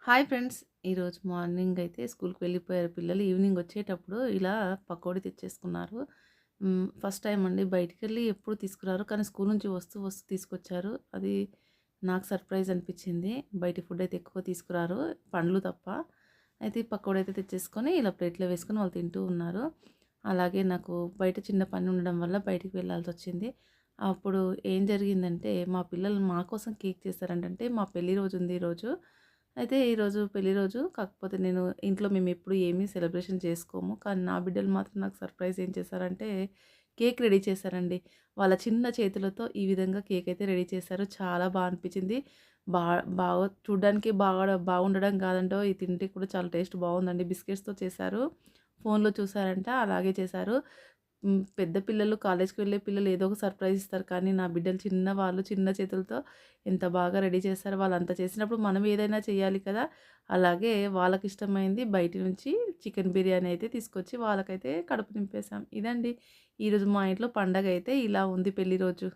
Hi friends. ఈరోజు morning అయితే స్కూల్‌కి వెళ్ళిపోయారు పిల్లలు. ఈవినింగ్ వచ్చేటప్పుడు ఇలా పకోడీ తెచ్చేసుకున్నారు. ఫస్ట్ టైమ్ అండి బయటికెళ్ళి ఎప్పుడు తీసుకురారు. కానీ స్కూల్ నుంచి వస్తూ తీసుకొచ్చారు. అది నాకు సర్ప్రైజ్ అనిపించింది. బయటి ఫుడ్ అయితే ఎక్కువ తీసుకురారు. పండ్లు తప్ప. అయితే ఈ పకోడీ అయితే తెచ్చేసుకొని ఇలా ప్లేట్‌లో వేసుకొని వాళ్ళు తింటూ ఉన్నారు. అలాగే నాకు బయట చిన్న పని ఉండడం వల్ల బయటికి వెళ్ళాల్సొచ్చింది. అప్పుడు ఏం జరిగిందంటే మా పిల్లలు మా కోసం కేక్ చేశారంటంటే మా పెళ్లి రోజు ఉంది ఈరోజు. అయితే ఈరోజు పెళ్లి రోజు. కాకపోతే నేను ఇంట్లో మేమెప్పుడు ఏమీ సెలబ్రేషన్ చేసుకోము. కానీ నా బిడ్డలు మాత్రం నాకు సర్ప్రైజ్ ఏం చేశారంటే, కేక్ రెడీ చేశారండి. వాళ్ళ చిన్న చేతులతో ఈ విధంగా కేక్ అయితే రెడీ చేశారు. చాలా అనిపించింది. బా బాగా చూడ్డానికి బాగుండడం కాదంటో, ఇది తింటే కూడా చాలా టేస్ట్ బాగుందండి. బిస్కెట్స్‌తో చేశారు. ఫోన్‌లో చూసారంట అలాగే చేశారు. పెద్ద పిల్లలు కాలేజ్‌కి వెళ్ళే పిల్లలు ఏదో ఒక సర్ప్రైజ్ ఇస్తారు. కానీ నా బిడ్డలు చిన్నవాళ్ళు చిన్న చేతులతో ఎంత బాగా రెడీ చేశారో. వాళ్ళంత చేసినప్పుడు మనం ఏదైనా చేయాలి కదా! అలాగే వాళ్ళకిష్టమైంది బయట నుంచి చికెన్ బిర్యానీ అయితే తీసుకొచ్చి వాళ్ళకైతే కడుపు నింపేసాం. ఇదండి ఈరోజు మా ఇంట్లో పండగైతే ఇలా ఉంది పెళ్లి రోజు.